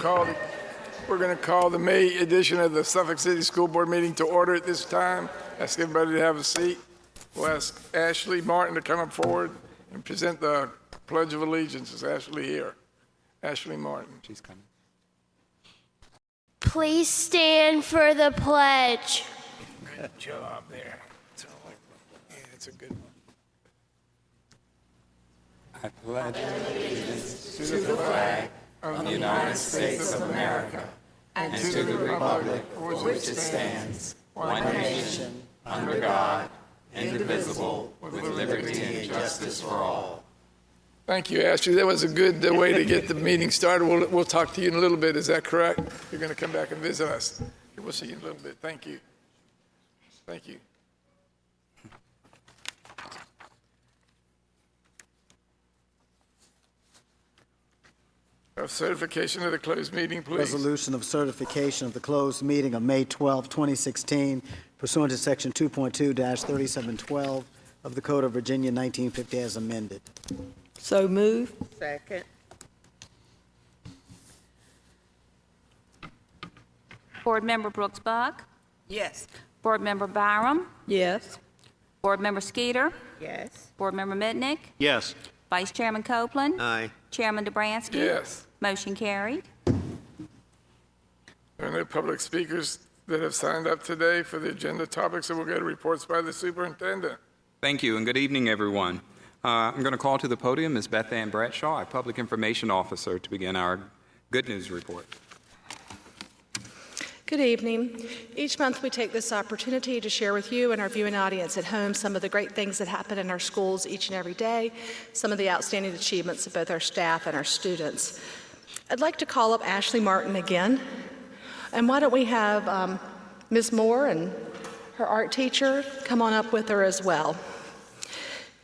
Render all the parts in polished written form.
to call the May edition of the Suffolk City School Board meeting to order at this time. Ask everybody to have a seat. We'll ask Ashley Martin to come up forward and present the Pledge of Allegiance. Is Ashley here? Ashley Martin. She's coming. Please stand for the pledge. Good job there. It's a good one. I pledge allegiance To the flag of the United States of America and to the republic for which it stands, one nation, under God, indivisible, with liberty and justice for all. Thank you, Ashley. That was a good way to get the meeting started. We'll talk to you in a little bit. Is that correct? You're going to come back and visit us. We'll see you in a little bit. Thank you. Thank you. Of certification of the closed meeting, please. Resolution of certification of the closed meeting of May 12, 2016, pursuant to Section 2.2-3712 of the Code of Virginia 1950 as amended. So move. Second. Board Member Brooks Buck, Yes. Board Member Byram, Yes. Board Member Skeeter, Yes. Board Member Mitnick, Yes. Vice Chairman Copeland, Aye. Chairman Dobransky. Yes. Motion carried. There are no public speakers that have signed up today for the agenda topics, so we'll go to reports by the superintendent. Thank you, and good evening, everyone. I'm going to call to the podium Ms. Beth Ann Bradshaw, our Public Information Officer, to begin our Good News Report. Good evening. Each month we take this opportunity to share with you and our viewing audience at home some of the great things that happen in our schools each and every day, some of the outstanding achievements of both our staff and our students. I'd like to call up Ashley Martin again. And why don't we have Ms. Moore and her art teacher come on up with her as well.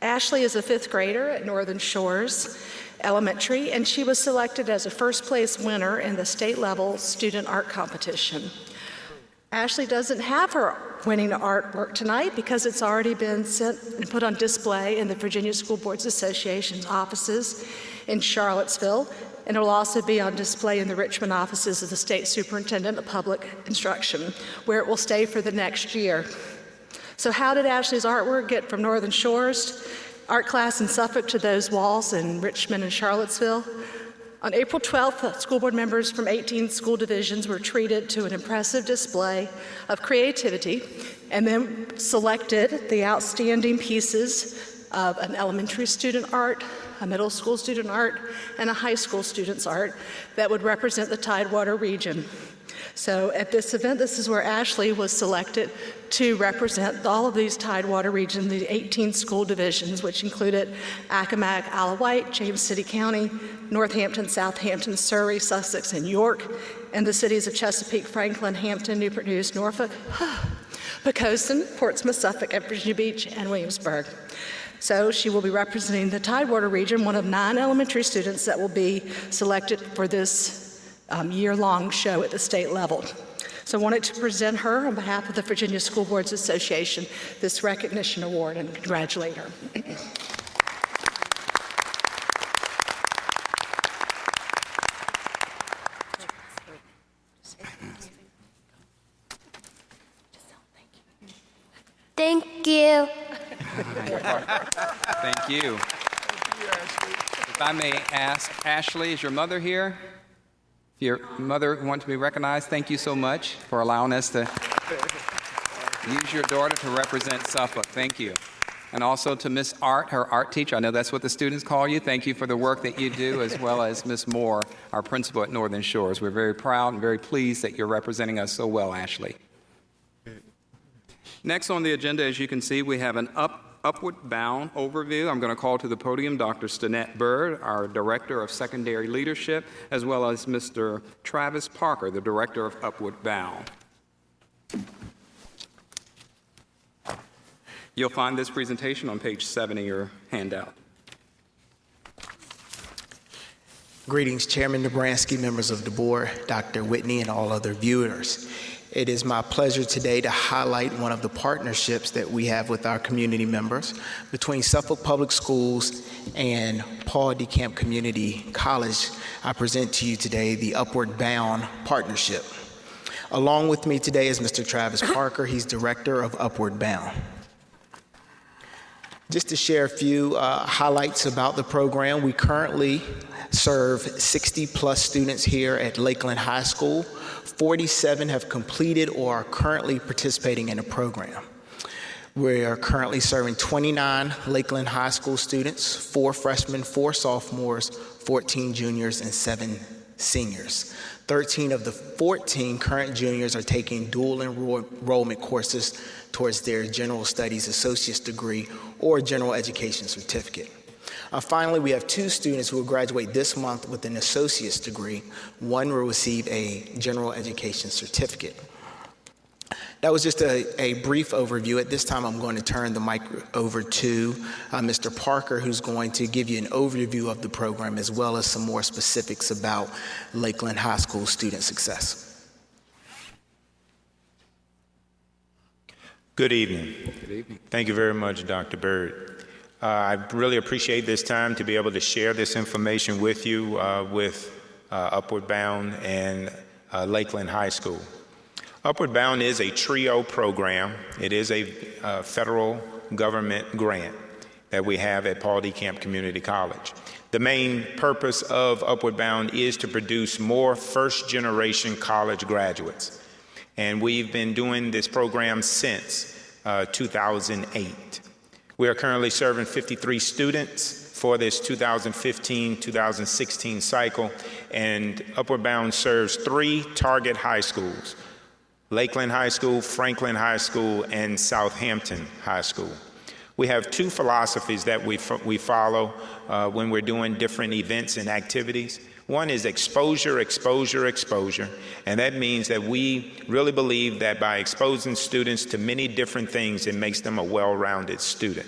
Ashley is a 5th grader at Northern Shores Elementary, and she was selected as a first-place winner in the state-level student art competition. Ashley doesn't have her winning artwork tonight because it's already been sent and put on display in the Virginia School Boards Association's offices in Charlottesville, and it will also be on display in the Richmond offices of the State Superintendent of Public Instruction, where it will stay for the next year. So how did Ashley's artwork get from Northern Shores art class in Suffolk to those walls in Richmond and Charlottesville? On April 12th, school board members from 18 school divisions were treated to an impressive display of creativity and then selected the outstanding pieces of an elementary student art, a middle school student art, and a high school student's art that would represent the Tidewater region. So at this event, this is where Ashley was selected to represent all of these Tidewater region, the 18 school divisions, which included Accomack, Isle of Wight, James City County, Northampton, Southampton, Surrey, Sussex, and York, and the cities of Chesapeake, Franklin, Hampton, Newport News, Norfolk, Poquoson, Portsmouth, Suffolk, and Virginia Beach, and Williamsburg. So she will be representing the Tidewater region, one of 9 elementary students that will be selected for this year-long show at the state level. So I wanted to present her on behalf of the Virginia School Boards Association this recognition award and congratulate her. Thank you. Thank you. If I may ask, Ashley, is your mother here? If your mother wants to be recognized, thank you so much for allowing us to use your daughter to represent Suffolk. Thank you. And also to Miss Art, her art teacher. I know that's what the students call you. Thank you for the work that you do, as well as Miss Moore, our principal at Northern Shores. We're very proud and very pleased that you're representing us so well, Ashley. Next on the agenda, as you can see, we have an upward bound overview. I'm going to call to the podium Dr. Stanette Bird, our Director of Secondary Leadership, as well as Mr. Travis Parker, the Director of Upward Bound. You'll find this presentation on page 7 of your handout. Greetings, Chairman Dobransky, members of the board, Dr. Whitney, and all other viewers. It is my pleasure today to highlight one of the partnerships that we have with our community members between Suffolk Public Schools and Paul DeCamp Community College. I present to you today the Upward Bound Partnership. Along with me today is Mr. Travis Parker. He's director of Upward Bound. Just to share a few highlights about the program, we currently serve 60-plus students here at Lakeland High School. 47 have completed or are currently participating in the program. We are currently serving 29 Lakeland High School students, 4 freshmen, 4 sophomores, 14 juniors, and 7 seniors. 13 of the 14 current juniors are taking dual enrollment courses towards their general studies associate's degree or general education certificate. Finally, we have 2 students who will graduate this month with an associate's degree. One will receive a general education certificate. That was just a brief overview. At this time, I'm going to turn the mic over to Mr. Parker, who's going to give you an overview of the program as well as some more specifics about Lakeland High School student success. Good evening. Good evening. Thank you very much, Dr. Bird. I really appreciate this time to be able to share this information with you with Upward Bound and Lakeland High School. Upward Bound is a TRIO program. It is a federal government grant that we have at Paul DeCamp Community College. The main purpose of Upward Bound is to produce more first-generation college graduates. And we've been doing this program since 2008. We are currently serving 53 students for this 2015-2016 cycle, and Upward Bound serves 3 target high schools: Lakeland High School, Franklin High School, and Southampton High School. We have 2 philosophies that we follow when we're doing different events and activities. One is exposure, exposure, exposure, and that means that we really believe that by exposing students to many different things, it makes them a well-rounded student.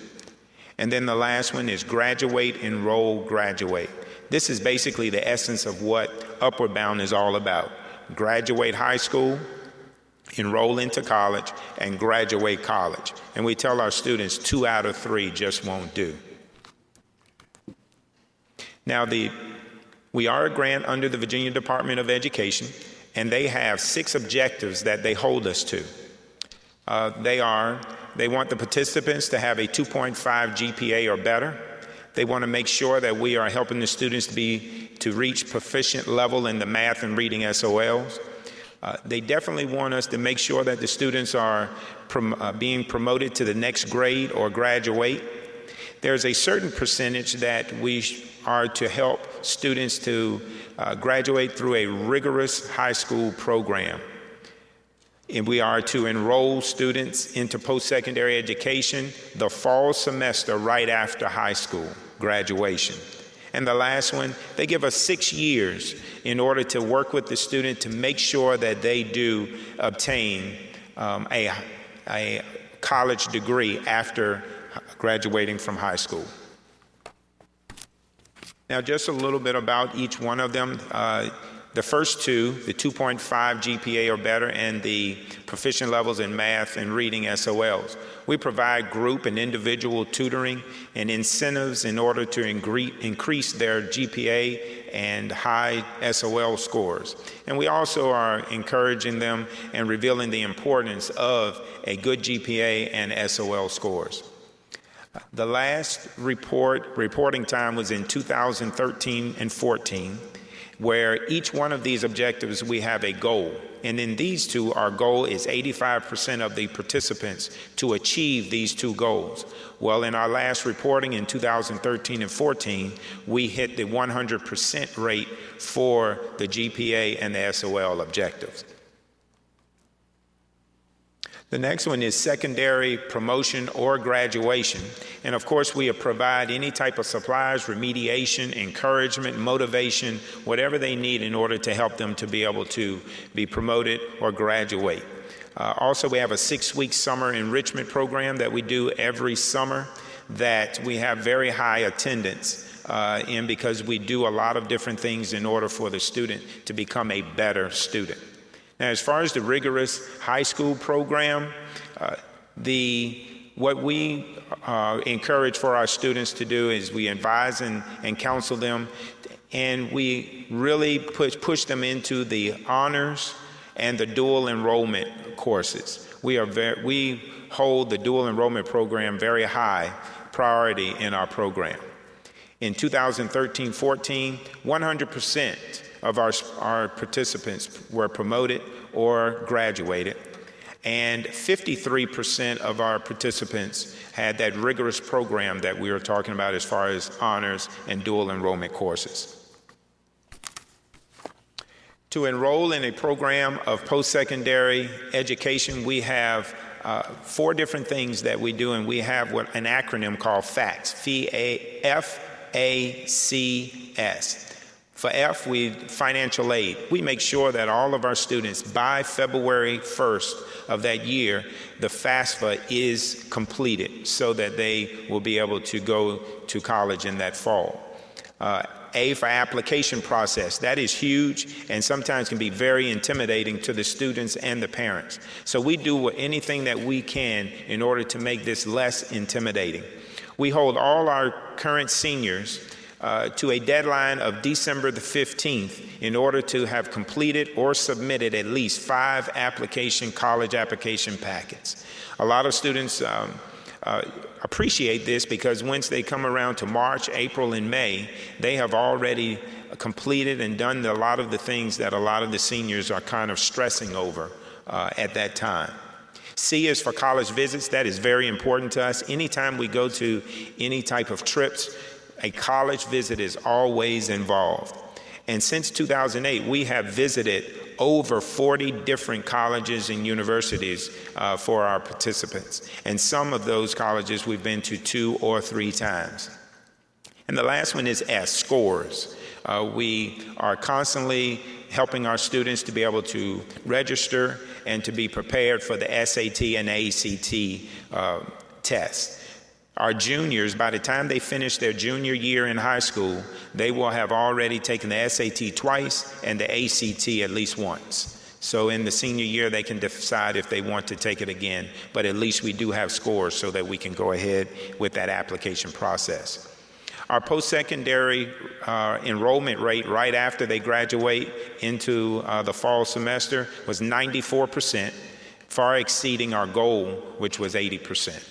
And then the last one is graduate, enroll, graduate. This is basically the essence of what Upward Bound is all about. Graduate high school, enroll into college, and graduate college. And we tell our students 2 out of 3 just won't do. Now, we are a grant under the Virginia Department of Education, and they have 6 objectives that they hold us to. They want the participants to have a 2.5 GPA or better. They want to make sure that we are helping the students to reach proficient level in the math and reading SOLs. They definitely want us to make sure that the students are being promoted to the next grade or graduate. There's a certain percentage that we are to help students to graduate through a rigorous high school program. And we are to enroll students into post-secondary education the fall semester right after high school graduation. And the last one, they give us 6 years in order to work with the student to make sure that they do obtain a college degree after graduating from high school. Now, just a little bit about each one of them. The first 2, the 2.5 GPA or better, and the proficient levels in math and reading SOLs. We provide group and individual tutoring and incentives in order to increase their GPA and high SOL scores. And we also are encouraging them and revealing the importance of a good GPA and SOL scores. The last reporting time was in 2013 and 14, where each one of these objectives we have a goal. And in these 2, our goal is 85% of the participants to achieve these 2 goals. Well, in our last reporting in 2013 and 14, we hit the 100% rate for the GPA and the SOL objectives. The next one is secondary promotion or graduation. And of course, we provide any type of supplies, remediation, encouragement, motivation, whatever they need in order to help them to be able to be promoted or graduate. Also, we have a 6-week summer enrichment program that we do every summer that we have very high attendance in because we do a lot of different things in order for the student to become a better student. Now, as far as the rigorous high school program, what we encourage for our students to do is we advise and counsel them, and we really push them into the honors and the dual enrollment courses. We hold the dual enrollment program very high priority in our program. In 2013-14, 100% of our participants were promoted or graduated, and 53% of our participants had that rigorous program that we were talking about as far as honors and dual enrollment courses. To enroll in a program of post-secondary education, we have 4 different things that we do, and we have an acronym called FACS, F-A-C-S. For F, financial aid. We make sure that all of our students, by February 1st of that year, the FAFSA is completed so that they will be able to go to college in that fall. A for application process. That is huge and sometimes can be very intimidating to the students and the parents. So we do anything that we can in order to make this less intimidating. We hold all our current seniors to a deadline of December the 15th in order to have completed or submitted at least 5 college application packets. A lot of students appreciate this because once they come around to March, April, and May, they have already completed and done a lot of the things that a lot of the seniors are kind of stressing over at that time. C is for college visits. That is very important to us. Anytime we go to any type of trips, a college visit is always involved. And since 2008, we have visited over 40 different colleges and universities for our participants. And some of those colleges we've been to 2 or 3 times. And the last one is S, scores. We are constantly helping our students to be able to register and to be prepared for the SAT and ACT tests. Our juniors, by the time they finish their junior year in high school, they will have already taken the SAT twice and the ACT at least once. So in the senior year, they can decide if they want to take it again, but at least we do have scores so that we can go ahead with that application process. Our post-secondary enrollment rate right after they graduate into the fall semester was 94%, far exceeding our goal, which was 80%.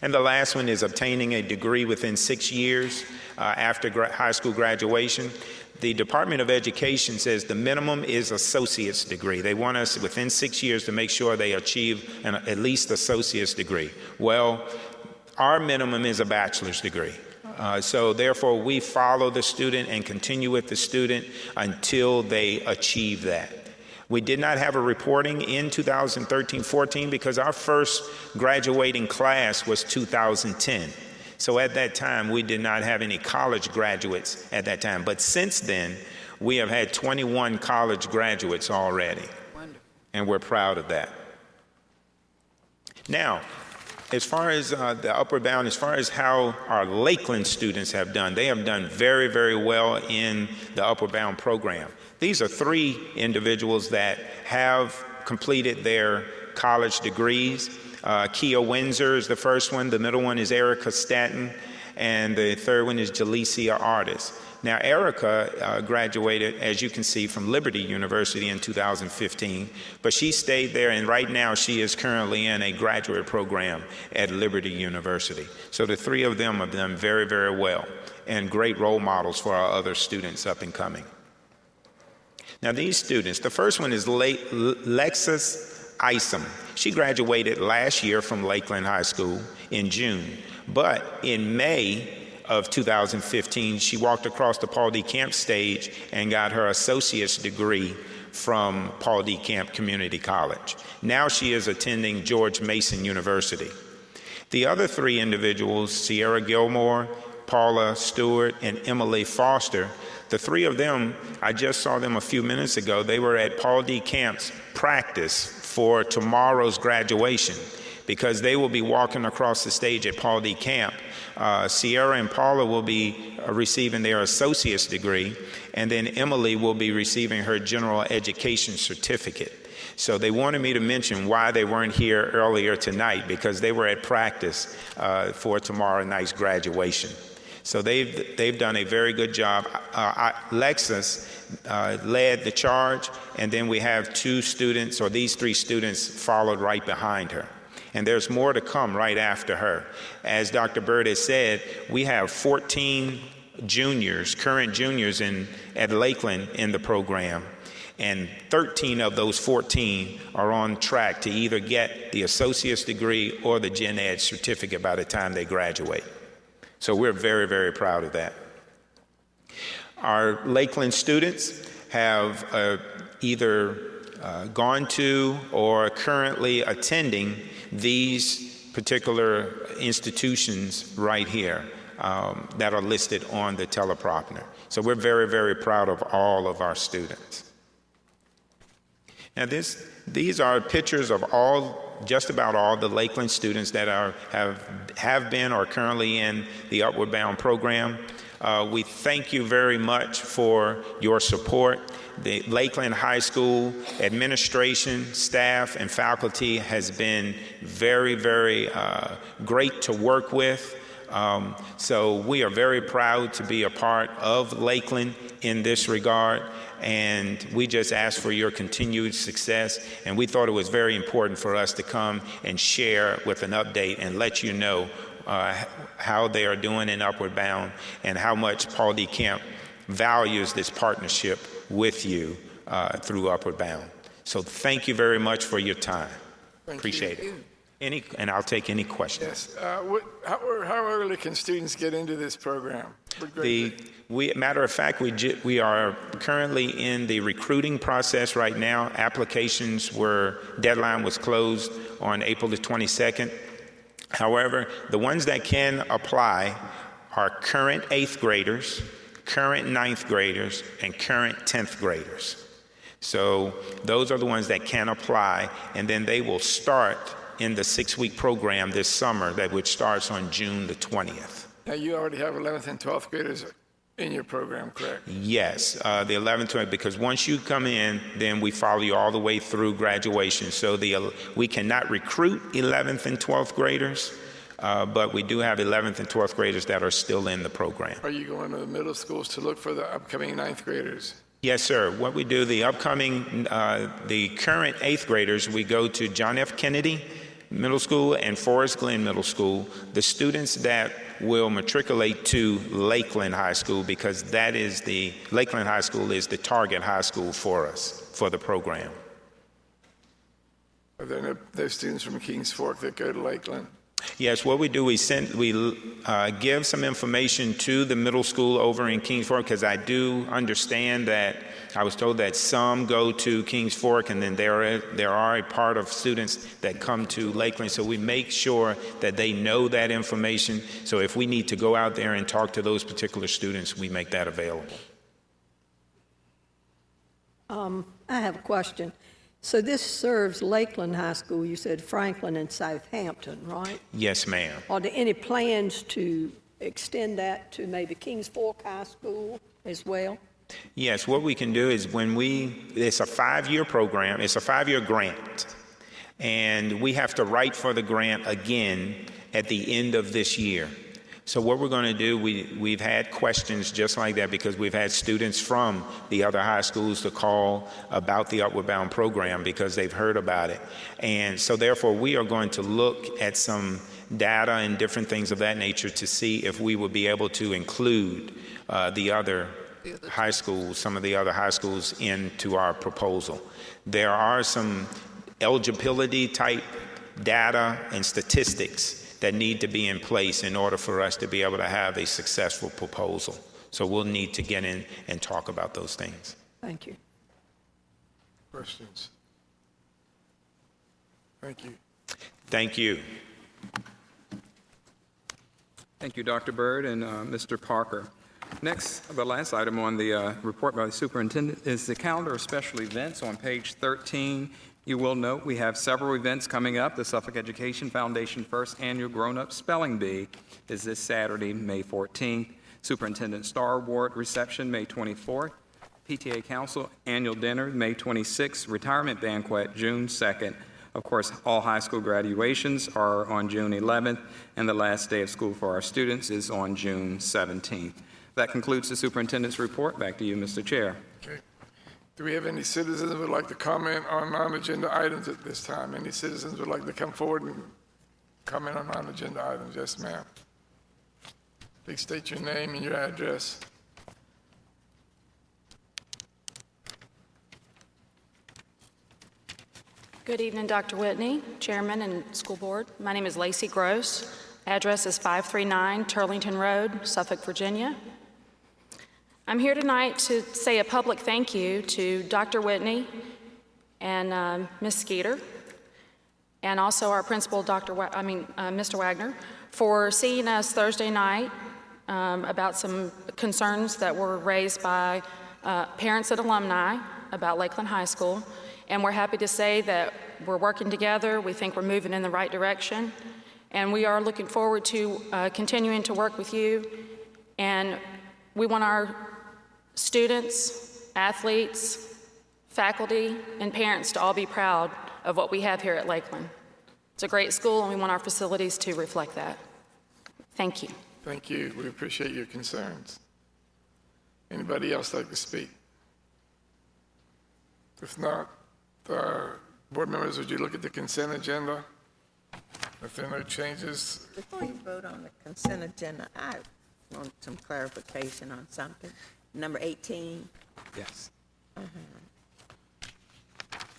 And the last one is obtaining a degree within 6 years after high school graduation. The Department of Education says the minimum is associate's degree. They want us within 6 years to make sure they achieve at least associate's degree. Well, our minimum is a bachelor's degree. So therefore, we follow the student and continue with the student until they achieve that. We did not have a reporting in 2013-14 because our first graduating class was 2010. So at that time, we did not have any college graduates at that time. But since then, we have had 21 college graduates already. Wonderful. And we're proud of that. Now, as far as the upward bound, as far as how our Lakeland students have done, they have done very, very well in the upward bound program. These are 3 individuals that have completed their college degrees. Kia Windsor is the first one, the middle one is Erica Stanton, and the third one is Jalecia Artis. Now, Erica graduated, as you can see, from Liberty University in 2015, but she stayed there, and right now she is currently in a graduate program at Liberty University. So the 3 of them have done very, very well, and great role models for our other students up and coming. Now, these students, the first one is Lexus Isom. She graduated last year from Lakeland High School in June, but in May of 2015, she walked across the Paul D. Camp stage and got her associate's degree from Paul D. Camp Community College. Now she is attending George Mason University. The other 3 individuals, Sierra Gilmore, Paula Stewart, and Emily Foster, the 3 of them, I just saw them a few minutes ago. They were at Paul D. Camp's practice for tomorrow's graduation because they will be walking across the stage at Paul D. Camp. Sierra and Paula will be receiving their associate's degree, and then Emily will be receiving her general education certificate. So they wanted me to mention why they weren't here earlier tonight, because they were at practice for tomorrow night's graduation. So they've done a very good job. Lexus led the charge, and then we have two students, or these three students followed right behind her. And there's more to come right after her. As Dr. Bird has said, we have 14 juniors, current juniors at Lakeland in the program. And 13 of those 14 are on track to either get the associate's degree or the gen ed certificate by the time they graduate. So we're very, very proud of that. Our Lakeland students have either gone to or currently attending these particular institutions right here that are listed on the teleprompter. So we're very, very proud of all of our students. Now these are pictures of just about all the Lakeland students that have been or currently in the Upward Bound program. We thank you very much for your support. The Lakeland High School administration, staff, and faculty has been very, very great to work with. So we are very proud to be a part of Lakeland in this regard, and we just ask for your continued success. And we thought it was very important for us to come and share with an update and let you know how they are doing in Upward Bound and how much Paul D. Camp values this partnership with you through Upward Bound. So thank you very much for your time. Appreciate it. And I'll take any questions. Yes. How early can students get into this program? Matter of fact, we are currently in the recruiting process right now. Deadline was closed on April the 22nd. However, the ones that can apply are current 8th graders, current 9th graders, and current 10th graders. So those are the ones that can apply, and then they will start in the 6-week program this summer which starts on June the 20th. Now, you already have 11th and 12th graders in your program, correct? Yes, the 11th, 12th, because once you come in, then we follow you all the way through graduation. So we cannot recruit 11th and 12th graders, but we do have 11th and 12th graders that are still in the program. Are you going to the middle schools to look for the upcoming 9th graders? Yes, sir. What we do, the current 8th graders, we go to John F. Kennedy Middle School and Forest Glen Middle School. The students that will matriculate to Lakeland High School, because Lakeland High School is the target high school for us, for the program. Are there no students from Kings Fork that go to Lakeland? Yes, what we do, we give some information to the middle school over in Kings Fork, because I do understand that I was told that some go to Kings Fork, and then there are a part of students that come to Lakeland. So we make sure that they know that information. So if we need to go out there and talk to those particular students, we make that available. I have a question. So this serves Lakeland High School, you said Franklin and Southampton, right? Yes, ma'am. Are there any plans to extend that to maybe Kings Fork High School as well? Yes, what we can do is it's a 5-year program, it's a 5-year grant, and we have to write for the grant again at the end of this year. So what we're going to do, we've had questions just like that, because we've had students from the other high schools to call about the Upward Bound program because they've heard about it. And so therefore we are going to look at some data and different things of that nature to see if we would be able to include the other high schools, some of the other high schools into our proposal. There are some eligibility type data and statistics that need to be in place in order for us to be able to have a successful proposal. So we'll need to get in and talk about those things. Thank you. Questions? Thank you. Thank you. Thank you, Dr. Bird and Mr. Parker. Next, the last item on the report by the superintendent is the calendar of special events on page 13. You will note we have several events coming up. The Suffolk Education Foundation First Annual Grown-Up Spelling Bee is this Saturday, May 14th. Superintendent Star Award Reception, May 24th. PTA Council Annual Dinner, May 26th. Retirement Banquet, June 2nd. Of course, all high school graduations are on June 11th, and the last day of school for our students is on June 17th. That concludes the superintendent's report. Back to you, Mr. Chair. Okay. Do we have any citizens who would like to comment on non-agenda items at this time? Any citizens would like to come forward and comment on non-agenda items? Yes, ma'am. Please state your name and your address. Good evening, Dr. Whitney, Chairman and School Board. My name is Lacey Gross. Address is 539 Turlington Road, Suffolk, Virginia. I'm here tonight to say a public thank you to Dr. Whitney and Ms. Skeeter, and also our principal, Mr. Wagner, for seeing us Thursday night about some concerns that were raised by parents and alumni about Lakeland High School. And we're happy to say that we're working together. We think we're moving in the right direction. And we are looking forward to continuing to work with you. And we want our students, athletes, faculty, and parents to all be proud of what we have here at Lakeland. It's a great school, and we want our facilities to reflect that. Thank you. Thank you. We appreciate your concerns. Anybody else like to speak? If not, board members, would you look at the consent agenda? If there are no changes, Before you vote on the consent agenda, I want some clarification on something. Number 18 Yes.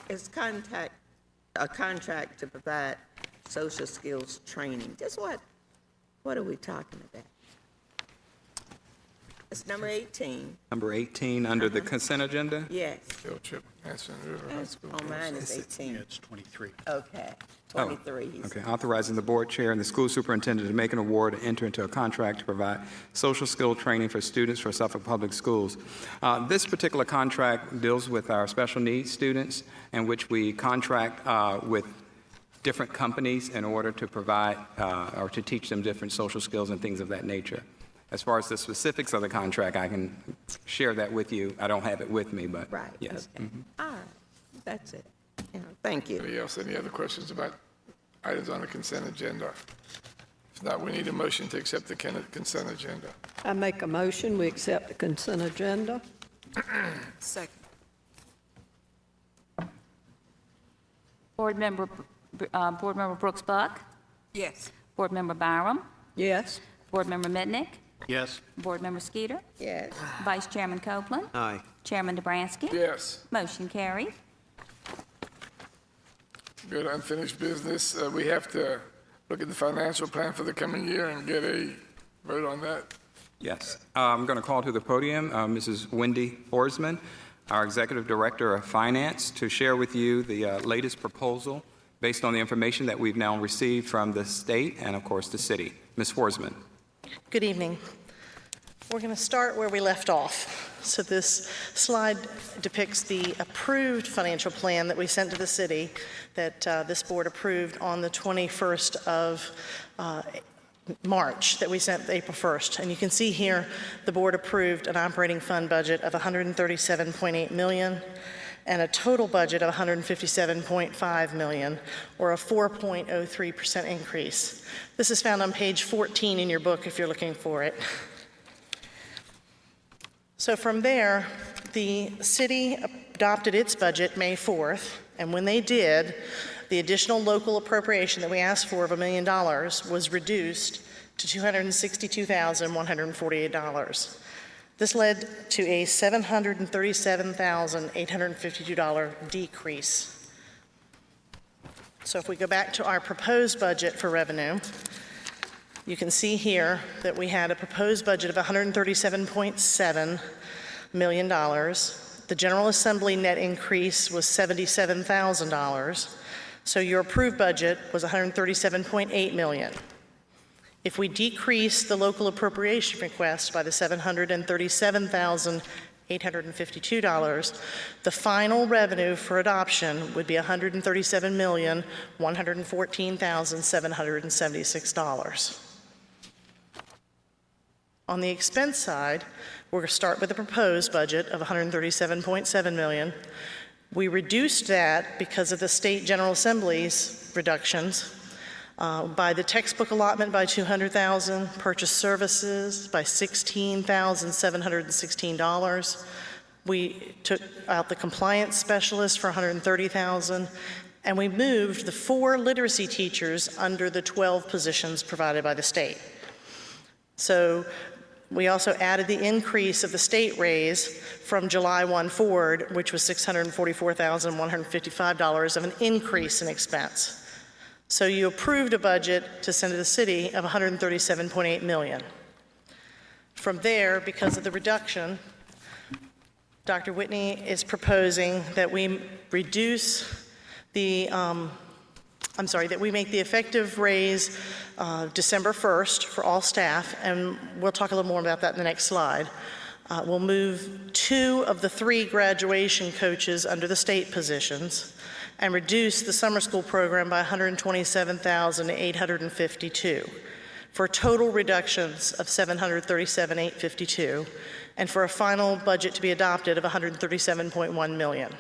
is a contract to provide social skills training. Just what are we talking about? It's number 18. Number 18 under the consent agenda? Yes. field trip, Anson River High School. On mine is 18. It's 23. Okay, 23. he Okay, said. authorizing the board chair and the school superintendent to make an award and enter into a contract to provide social skill training for students for Suffolk Public Schools. This particular contract deals with our special needs students, in which we contract with different companies in order to provide or to teach them different social skills and things of that nature. As far as the specifics of the contract, I can share that with you. I don't have it with me, but Right, yes. okay. All right, that's it. Yeah, thank you. Anybody else, any other questions about items on the consent agenda? If not, we need a motion to accept the consent agenda. I make a motion, we accept the consent agenda. Second. Board Member Brooks Buck, Yes. Board Member Byram, Yes. Board Member Mitnick, Yes. Board Member Skeeter, Yes. Vice Chairman Copeland, Aye. Chairman Dobransky. Yes. Motion carried. Good unfinished business. We have to look at the financial plan for the coming year and get a vote on that. Yes. I'm going to call to the podium Mrs. Wendy Forsman, our Executive Director of Finance, to share with you the latest proposal based on the information that we've now received from the state and, of course, the city. Ms. Forsman. Good evening. We're going to start where we left off. So this slide depicts the approved financial plan that we sent to the city that this board approved on the 21st of March, that we sent April 1st. And you can see here the board approved an operating fund budget of $137.8 million and a total budget of $157.5 million, or a 4.03% increase. This is found on page 14 in your book if you're looking for it. So from there, the city adopted its budget May 4th, and when they did, the additional local appropriation that we asked for of $1 million was reduced to $262,148. This led to a $737,852 decrease. So if we go back to our proposed budget for revenue, you can see here that we had a proposed budget of $137.7 million. The General Assembly net increase was $77,000. So your approved budget was $137.8 million. If we decrease the local appropriation request by the $737,000 $852. The final revenue for adoption would be $137,114,776. On the expense side, we're going to start with a proposed budget of $137.7 million. We reduced that because of the state General Assembly's reductions by the textbook allotment by $200,000, purchase services by $16,716. We took out the compliance specialist for $130,000, and we moved the 4 literacy teachers under the 12 positions provided by the state. So we also added the increase of the state raise from July 1 forward, which was $644,155 of an increase in expense. So you approved a budget to send to the city of $137.8 million. From there, because of the reduction, Dr. Whitney is proposing that we reduce the, that we make the effective raise December 1st for all staff, and we'll talk a little more about that in the next slide. We'll move 2 of the 3 graduation coaches under the state positions and reduce the summer school program by $127,852 for total reductions of $737,852 and for a final budget to be adopted of $137.1 million.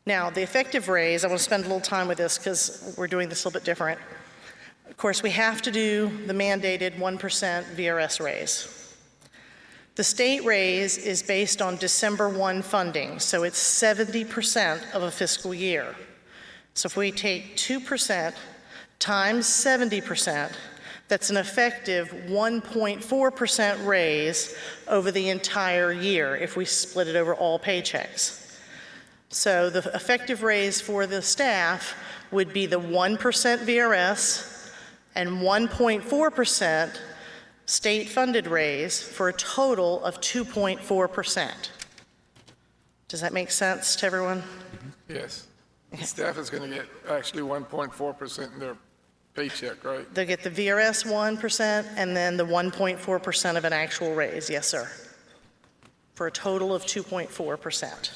Now, the effective raise, I want to spend a little time with this because we're doing this a little bit different. Of course, we have to do the mandated 1% VRS raise. The state raise is based on December 1 funding, so it's 70% of a fiscal year. So if we take 2% times 70%, that's an effective 1.4% raise over the entire year if we split it over all paychecks. So the effective raise for the staff would be the 1% VRS and 1.4% state-funded raise for a total of 2.4%. Does that make sense to everyone? Yes. The staff is going to get actually 1.4% in their paycheck, right? They'll get the VRS 1% and then the 1.4% of an actual raise, yes, sir, for a total of 2.4%.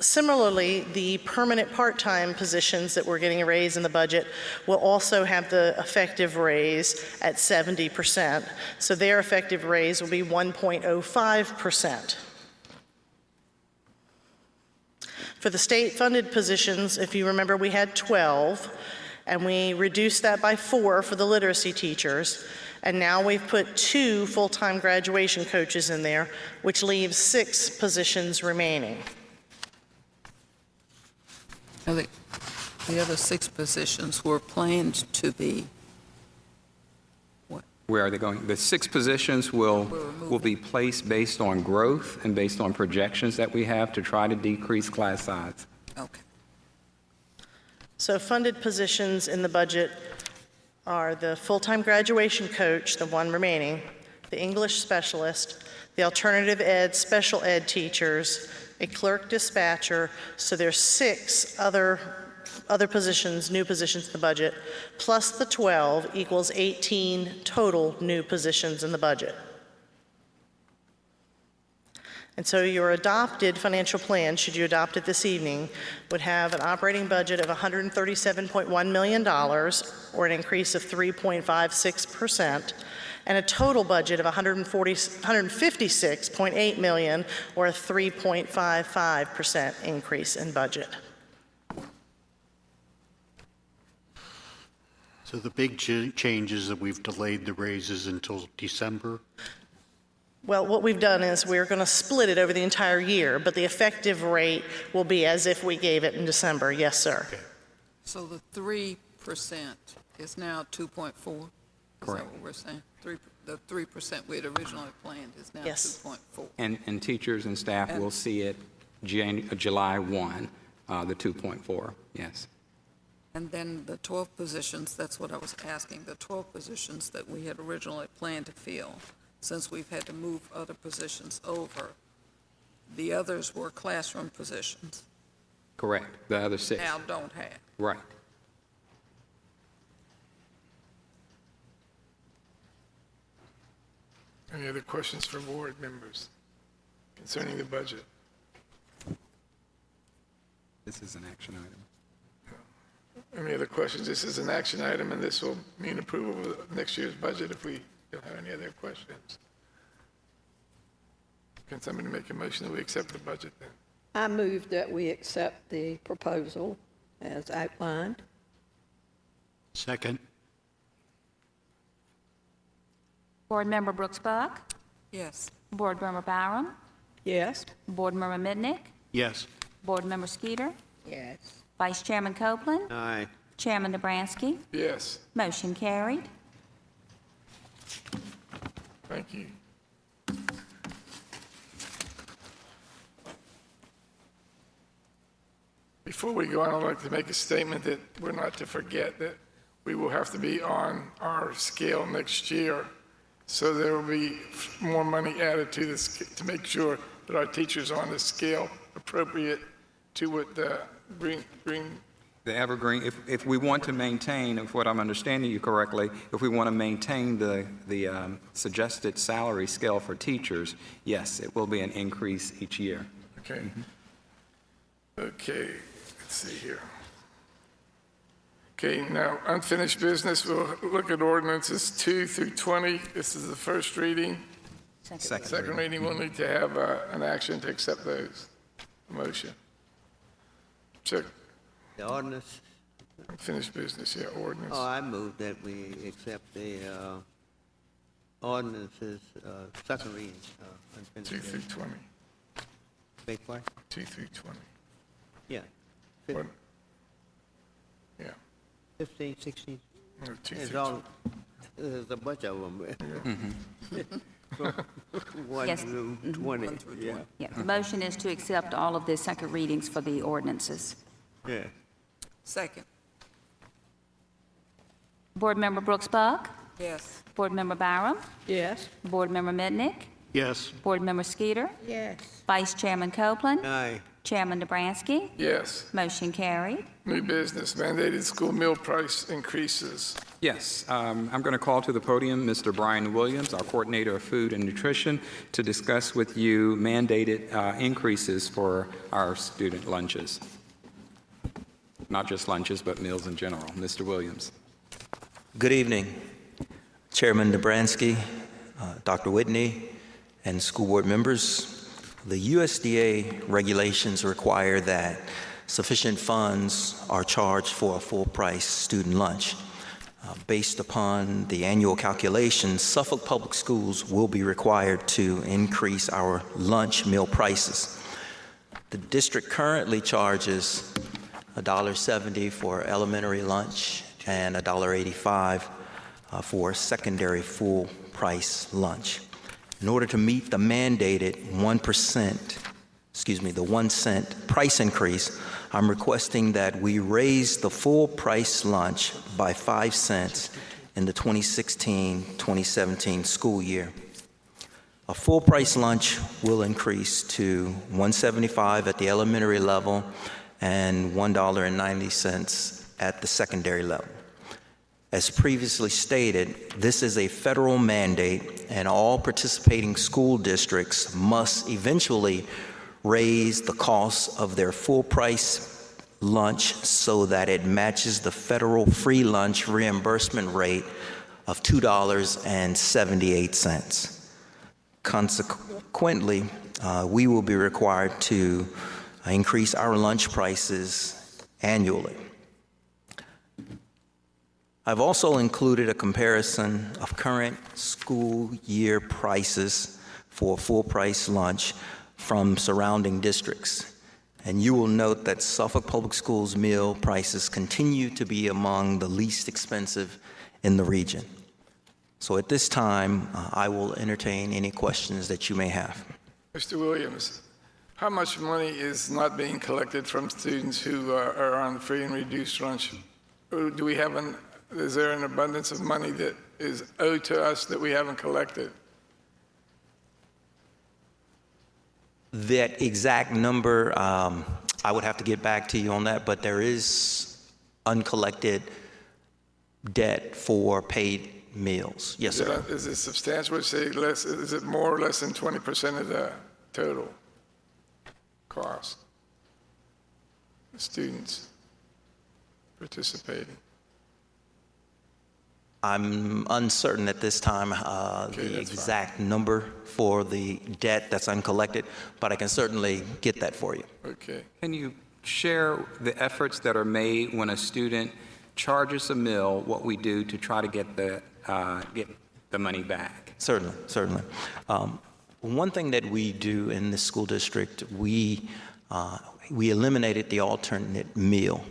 Similarly, the permanent part-time positions that we're getting a raise in the budget will also have the effective raise at 70%. So their effective raise will be 1.05%. For the state-funded positions, if you remember, we had 12, and we reduced that by 4 for the literacy teachers. And now we've put 2 full-time graduation coaches in there, which leaves 6 positions remaining. Now, the other 6 positions were planned to be what? Where are they going? The 6 positions will be placed based on growth and based on projections that we have to try to decrease class size. Okay. So funded positions in the budget are the full-time graduation coach, the 1 remaining, the English specialist, the alternative ed, special ed teachers, a clerk dispatcher, so there's 6 other positions, new positions in the budget, plus the 12 equals 18 total new positions in the budget. And so your adopted financial plan, should you adopt it this evening, would have an operating budget of $137.1 million, or an increase of 3.56%, and a total budget of $156.8 million, or a 3.55% increase in budget. So the big change is that we've delayed the raises until December? Well, what we've done is we're going to split it over the entire year, but the effective rate will be as if we gave it in December. Yes, sir. Okay. So the 3% is now 2.4? Is Correct. that what we're saying? The 3% we had originally planned is now Yes. 2.4. And teachers and staff will see it July 1, the 2.4, yes. And then the 12 positions, that's what I was asking, the 12 positions that we had originally planned to fill, since we've had to move other positions over, the others were classroom positions. Correct, the other 6. Now don't have. Right. Any other questions for board members concerning the budget? This is an action item. Any other questions? This is an action item, and this will mean approval of next year's budget if we don't have any other questions. Can somebody make a motion that we accept the budget then? I move that we accept the proposal as outlined. Second. Board Member Brooks Buck, Yes. Board Member Byram, Yes. Board Member Mitnick, Yes. Board Member Skeeter, Yes. Vice Chairman Copeland, Aye. Chairman Dobransky. Yes, Motion carried. thank you. Before we go on, I'd like to make a statement that we're not to forget that we will have to be on our scale next year. So there will be more money added to this to make sure that our teachers are on the scale appropriate to what the green The evergreen, if we want to maintain, if what I'm understanding you correctly, if we want to maintain the suggested salary scale for teachers, yes, it will be an increase each year. Okay. Okay, let's see here. Okay, now unfinished business, we'll look at ordinances 2 through 20. This is the first reading. Second reading, we'll need to have an action to accept those. Motion. Check. The ordinance, Unfinished business, yeah, ordinance. I move that we accept the ordinances, second reading, unfinished 2 through business. 20. Beg pardon? 2 through 20. Yeah. What? Yeah. 15, 16, No, 2 it's through all, there's a bunch of them. One Yes. through 20, yeah. Yeah, the motion is to accept all of the second readings for the ordinances. Yeah. Second. Board Member Brooks Buck, Yes. Board Member Byram, Yes. Board Member Mitnick, Yes. Board Member Skeeter, Yes. Vice Chairman Copeland, Aye. Chairman Dobransky. Yes. Motion carried. New business, mandated school meal price increases. Yes, I'm going to call to the podium Mr. Brian Williams, our Coordinator of Food and Nutrition, to discuss with you mandated increases for our student lunches. Not just lunches, but meals in general. Mr. Williams. Good evening, Chairman Dobransky, Dr. Whitney, and school board members. The USDA regulations require that sufficient funds are charged for a full-price student lunch. Based upon the annual calculations, Suffolk Public Schools will be required to increase our lunch meal prices. The district currently charges $1.70 for elementary lunch and $1.85 for secondary full-price lunch. In order to meet the mandated 1 cent price increase, I'm requesting that we raise the full-price lunch by 5 cents in the 2016-2017 school year. A full-price lunch will increase to $1.75 at the elementary level and $1.90 at the secondary level. As previously stated, this is a federal mandate, and all participating school districts must eventually raise the cost of their full-price lunch so that it matches the federal free lunch reimbursement rate of $2.78. Consequently, we will be required to increase our lunch prices annually. I've also included a comparison of current school year prices for full-price lunch from surrounding districts. And you will note that Suffolk Public Schools meal prices continue to be among the least expensive in the region. So at this time, I will entertain any questions that you may have. Mr. Williams, how much money is not being collected from students who are on free and reduced lunch? Do we have is there an abundance of money that is owed to us that we haven't collected? That exact number, I would have to get back to you on that, but there is uncollected debt for paid meals. Yes, sir. Is it substantial? Say less? Is it more or less than 20% of the total cost? The students participating. I'm uncertain at this time the exact number for the debt that's uncollected, but I can certainly get that for you. Okay. Can you share the efforts that are made when a student charges a meal, what we do to try to get the money back? Certainly, certainly. One thing that we do in the school district, we eliminated the alternate meal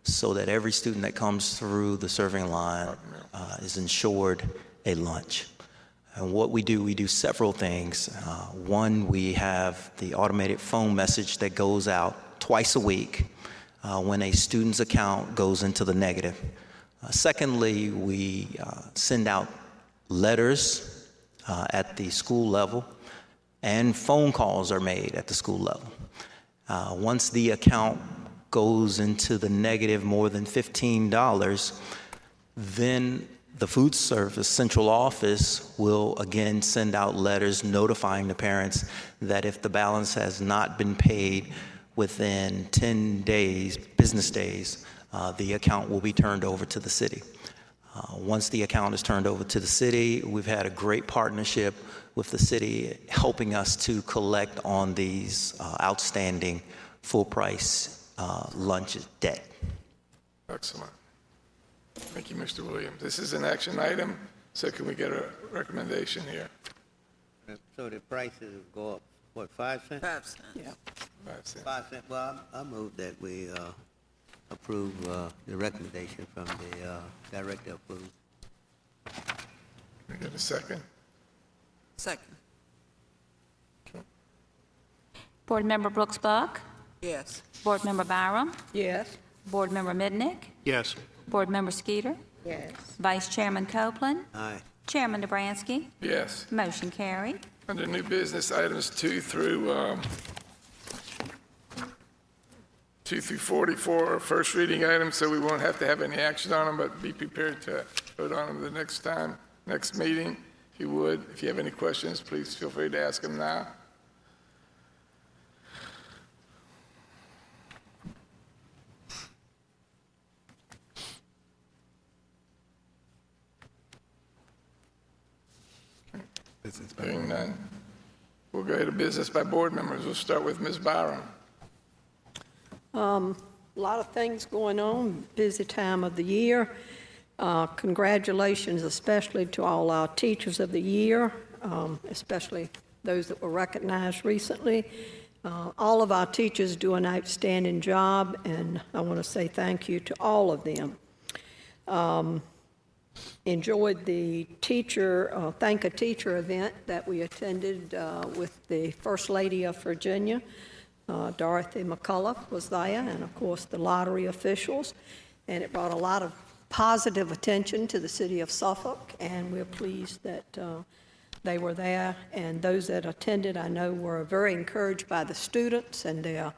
so that every student that comes through the serving line is ensured a lunch. And what we do several things. One, we have the automated phone message that goes out twice a week when a student's account goes into the negative. Secondly, we send out letters at the school level, and phone calls are made at the school level. Once the account goes into the negative more than $15, then the food service central office will again send out letters notifying the parents that if the balance has not been paid within 10 days, business days, the account will be turned over to the city. Once the account is turned over to the city, we've had a great partnership with the city helping us to collect on these outstanding full price lunch debt. Excellent. Thank you, Mr. Williams. This is an action item, so can we get a recommendation here? So the prices go up, what, 5 cents? 5 cents. Yeah. 5 cents. 5 cents. Well, I move that we approve the recommendation from the director of food. Can we get a second? Second. Board Member Brooks Buck, Yes. Board Member Byram, Yes. Board Member Mitnick, Yes. Board Member Skeeter, Yes. Vice Chairman Copeland, Aye. Chairman Dobransky. Yes. Motion carried. Under new business, items 2 through 44 are first reading items, so we won't have to have any action on them, but be prepared to vote on them the next meeting. If you would, if you have any questions, please feel free to ask them now. Hearing none. We'll go to business by board members. We'll start with Ms. Byram. A lot of things going on, busy time of the year. Congratulations especially to all our teachers of the year, especially those that were recognized recently. All of our teachers do an outstanding job, and I want to say thank you to all of them. Enjoyed the teacher, Thank a Teacher event that we attended with the First Lady of Virginia. Dorothy McCullough was there, and of course the lottery officials, and it brought a lot of positive attention to the city of Suffolk, and we're pleased that they were there, and those that attended I know were very encouraged by the students and their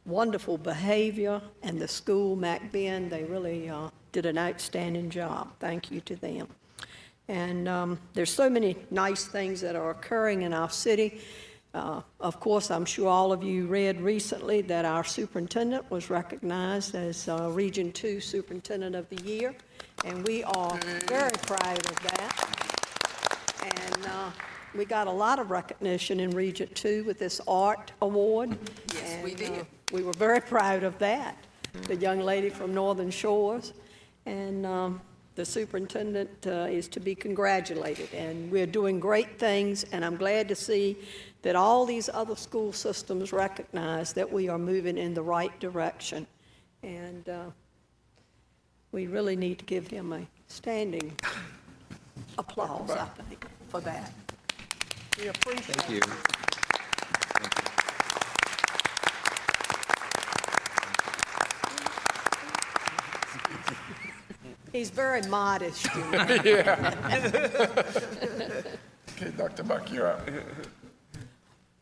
wonderful behavior, and the school, MacBen, they really did an outstanding job. Thank you to them. And there's so many nice things that are occurring in our city. Of course, I'm sure all of you read recently that our superintendent was recognized as Region 2 Superintendent of the Year, and we are very proud of that. And we got a lot of recognition in Region 2 with this art award. Yes, and, we did. We were very proud of that. The young lady from Northern Shores, and the superintendent is to be congratulated, and we're doing great things, and I'm glad to see that all these other school systems recognize that we are moving in the right direction, and we really need to give him a standing applause, I think, for that. We appreciate it. Thank you. He's very modest, you know. Yeah. Okay, Dr. Buck, you're up.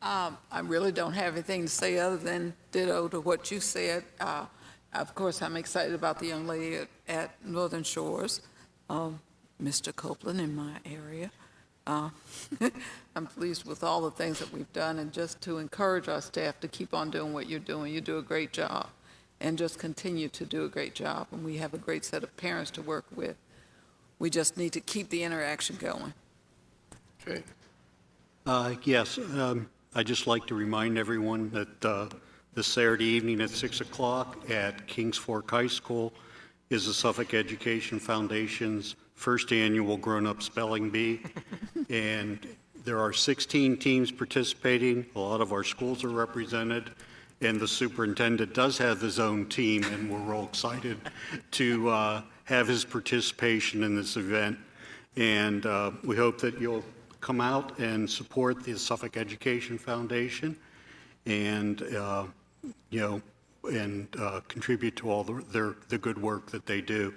I really don't have anything to say other than ditto to what you said. Of course, I'm excited about the young lady at Northern Shores, Mr. Copeland in my area. I'm pleased with all the things that we've done, and just to encourage our staff to keep on doing what you're doing. You do a great job, and just continue to do a great job. And we have a great set of parents to work with. We just need to keep the interaction going. Okay. Yes, I'd just like to remind everyone that this Saturday evening at 6 o'clock at Kings Fork High School is the Suffolk Education Foundation's first annual grown-up spelling bee. And there are 16 teams participating. A lot of our schools are represented. And the superintendent does have his own team, and we're real excited to have his participation in this event. And we hope that you'll come out and support the Suffolk Education Foundation and, contribute to all the good work that they do.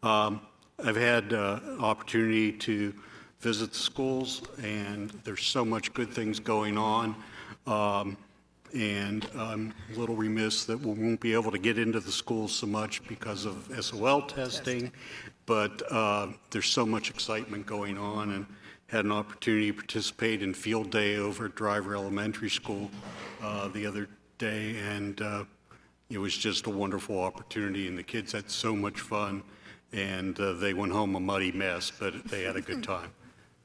I've had opportunity to visit the schools, and there's so much good things going on. And I'm a little remiss that we won't be able to get into the schools so much because of SOL testing, but there's so much excitement going on, and had an opportunity to participate in field day over at Driver Elementary School the other day, and it was just a wonderful opportunity, and the kids had so much fun, and they went home a muddy mess, but they had a good time.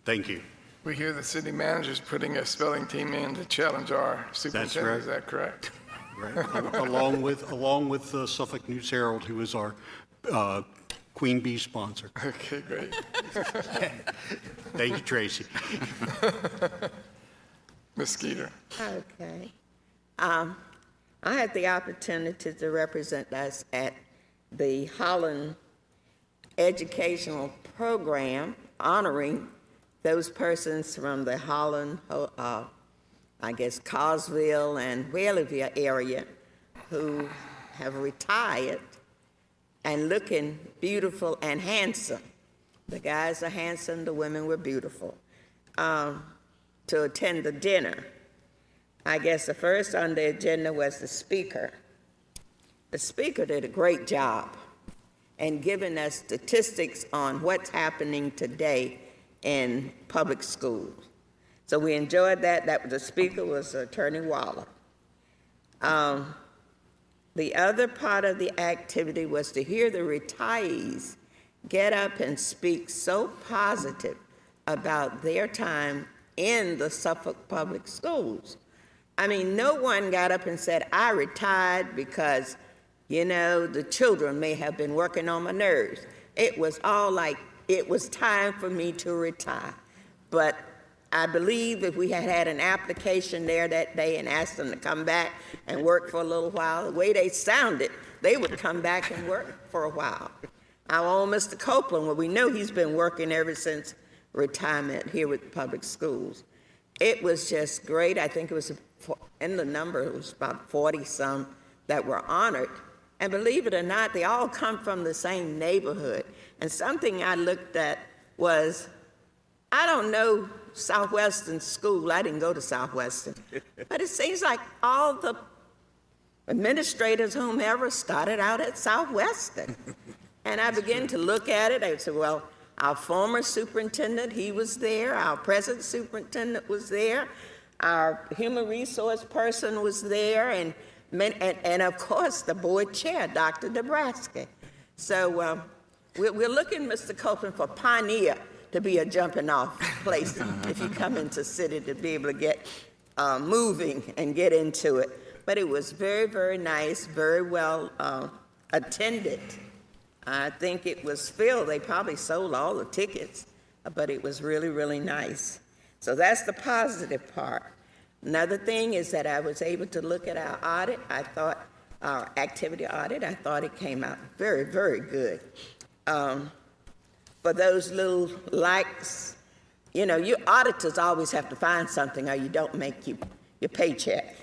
Thank you. We hear the city manager's putting a spelling team in to challenge our superintendent. right. Is that correct? Right. along with the Suffolk News Herald, who is our Queen Bee sponsor. Okay, great. Thank you, Tracy. Ms. Skeeter. Okay. I had the opportunity to represent us at the Holland Educational Program, honoring those persons from the Holland, Carsville and Whaleyville area who have retired and looking beautiful and handsome. The guys are handsome, the women were beautiful, to attend the dinner. I guess the first on the agenda was the speaker. The speaker did a great job in giving us statistics on what's happening today in public schools. So we enjoyed that. The speaker was Attorney Waller. The other part of the activity was to hear the retirees get up and speak so positive about their time in the Suffolk Public Schools. I mean, no one got up and said, I retired because, the children may have been working on my nerves. It was all like, it was time for me to retire. But I believe if we had had an application there that day and asked them to come back and work for a little while, the way they sounded, they would come back and work for a while. Our own Mr. Copeland, well, we know he's been working ever since retirement here with public schools. It was just great. I think it was, in the number, it was about 40-some that were honored. And believe it or not, they all come from the same neighborhood. And something I looked at was, I don't know Southwestern School. I didn't go to Southwestern. But it seems like all the administrators, whomever, started out at Southwestern. And I began to look at it. I said, well, our former superintendent, he was there. Our present superintendent was there. Our human resource person was there. And of course, the board chair, Dr. Dabrowski. So we're looking, Mr. Copeland, for Pioneer to be a jumping off place if you come into city, to be able to get moving and get into it. But it was very, very nice, very well attended. I think it was filled. They probably sold all the tickets, but it was really, really nice. So that's the positive part. Another thing is that I was able to look at our audit. I thought our activity audit, I thought it came out very, very good. For those little likes, you auditors always have to find something or you don't make your paycheck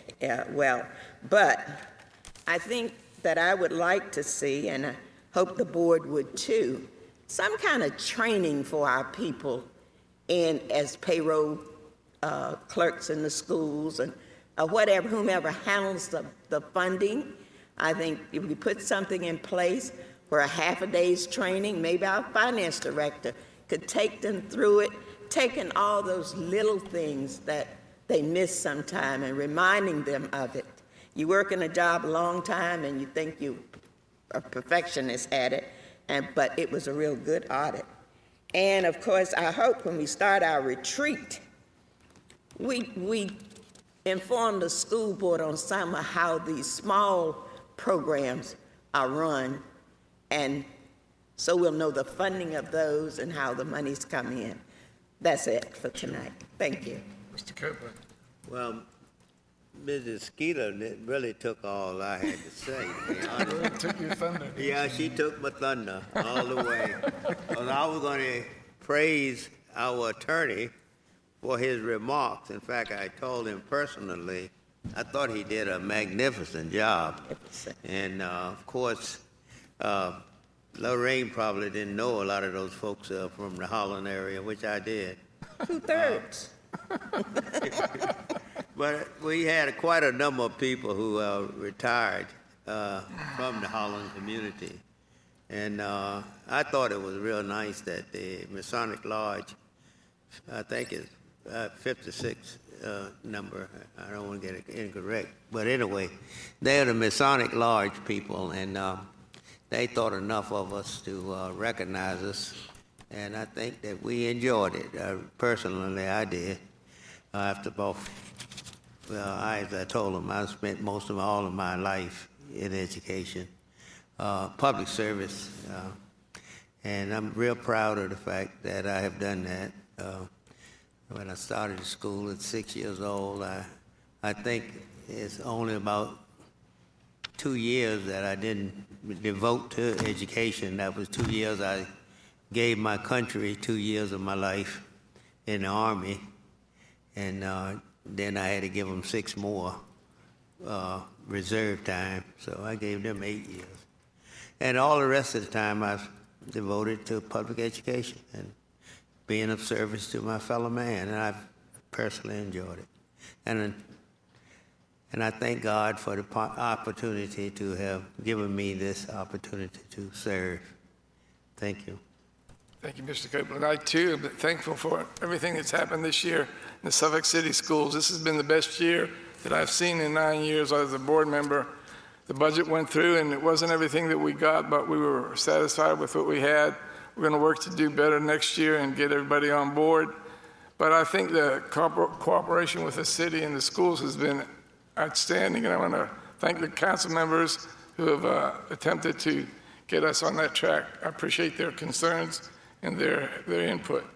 well. But I think that I would like to see, and I hope the board would too, some kind of training for our people as payroll clerks in the schools and whomever handles the funding. I think if we put something in place for a half a day's training, maybe our finance director could take them through it, taking all those little things that they miss sometime and reminding them of it. You work in a job a long time and you think you are perfectionist at it, but it was a real good audit. And of course, I hope when we start our retreat, we inform the school board on some of how these small programs are run, and so we'll know the funding of those and how the money's come in. That's it for tonight. Thank you. Mr. Copeland. Well, Mrs. Skeeter really took all I had to say, to be honest. Took your thunder. Yeah, she took my thunder all the way. Because I was going to praise our attorney for his remarks. In fact, I told him personally, I thought he did a magnificent job. And of course, Lorraine probably didn't know a lot of those folks from the Holland area, which I did. 2/3. But we had quite a number of people who retired from the Holland community. And I thought it was real nice that the Masonic Lodge, I think it's 56 number, I don't want to get it incorrect, but anyway, they're the Masonic Lodge people, and they thought enough of us to recognize us, and I think that we enjoyed it. Personally, I did. After about, as I told them, I spent all of my life in education, public service, and I'm real proud of the fact that I have done that. When I started school at 6 years old, I think it's only about 2 years that I didn't devote to education. That was 2 years I gave my country, 2 years of my life in the Army, and then I had to give them 6 more reserve time, so I gave them 8 years. And all the rest of the time I devoted to public education and being of service to my fellow man, and I've personally enjoyed it. And I thank God for the opportunity to have given me this opportunity to serve. Thank you. Thank you, Mr. Copeland. I, too, am thankful for everything that's happened this year in the Suffolk City Schools. This has been the best year that I've seen in 9 years as a board member. The budget went through, and it wasn't everything that we got, but we were satisfied with what we had. We're going to work to do better next year and get everybody on board. But I think the cooperation with the city and the schools has been outstanding, and I want to thank the council members who have attempted to get us on that track. I appreciate their concerns and their input.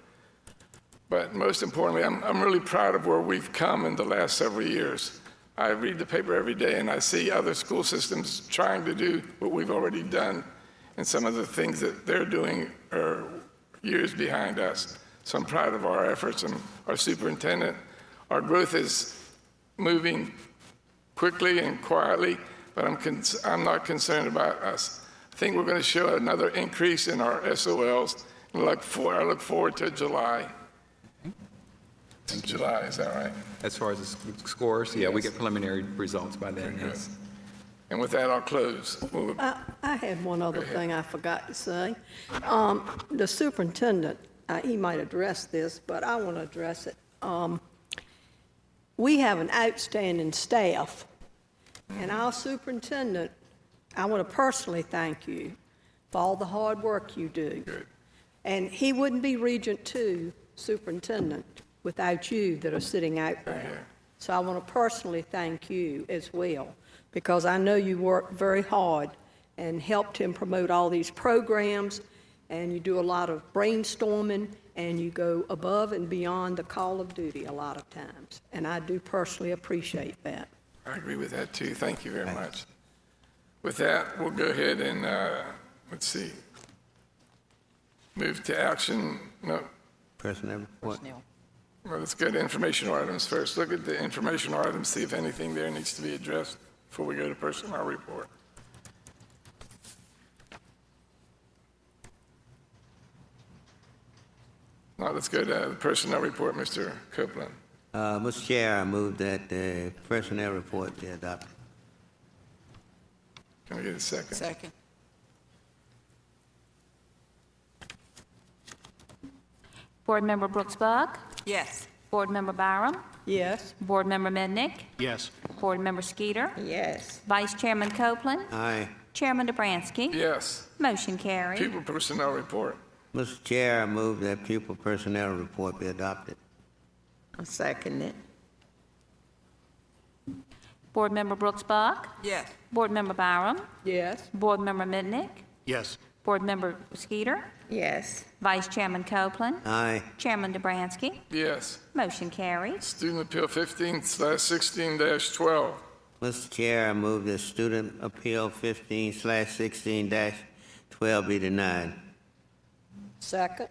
But most importantly, I'm really proud of where we've come in the last several years. I read the paper every day, and I see other school systems trying to do what we've already done, and some of the things that they're doing are years behind us. So I'm proud of our efforts and our superintendent. Our growth is moving quickly and quietly, but I'm not concerned about us. I think we're going to show another increase in our SOLs. I look forward to July. It's July, is that right? As far as the scores, yeah, we get preliminary results by then, yes. And with that, I'll close. I had one other thing I forgot to say. The superintendent, he might address this, but I want to address it. We have an outstanding staff, and our superintendent, I want to personally thank you for all the hard work you do. Good. And he wouldn't be Regent 2 superintendent without you that are sitting out there. So I want to personally thank you as well, because I know you worked very hard and helped him promote all these programs, and you do a lot of brainstorming, and you go above and beyond the call of duty a lot of times. And I do personally appreciate that. I agree with that, too. Thank you very much. With that, we'll go ahead and, let's see, move to action. No. Personnel report. Well, let's go to informational items first. Look at the informational items, see if anything there needs to be addressed before we go to personnel report. Now let's go to the personnel report, Mr. Copeland. Mr. Chair, I move that the personnel report be adopted. Can I get a second? Second. Board Member Brooks Buck, Yes. Board Member Byram, Yes. Board Member Mednick, Yes. Board Member Skeeter, Yes. Vice Chairman Copeland, Aye. Chairman Dobransky. Yes. Motion carried. People personnel report. Mr. Chair, I move that pupil personnel report be adopted. I second it. Board Member Brooks Buck, Yes. Board Member Byram, Yes. Board Member Mednick, Yes. Board Member Skeeter, Yes. Vice Chairman Copeland, Aye. Chairman Dobransky. Yes. Motion carried. Student Appeal 15/16-12. Mr. Chair, I move that student appeal 15/16-12 be denied. Second.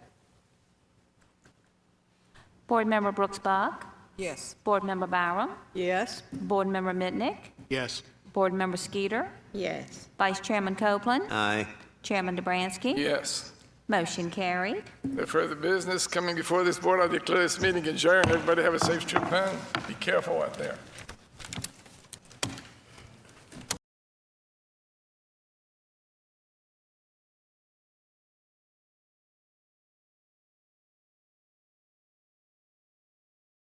Board Member Brooks Buck, Yes. Board Member Byram, Yes. Board Member Mitnick, Yes. Board Member Skeeter, Yes. Vice Chairman Copeland, Aye. Chairman Dobransky. Yes. Motion carried. No further business coming before this board. I declare this meeting adjourned. Everybody have a safe trip home. Be careful out there.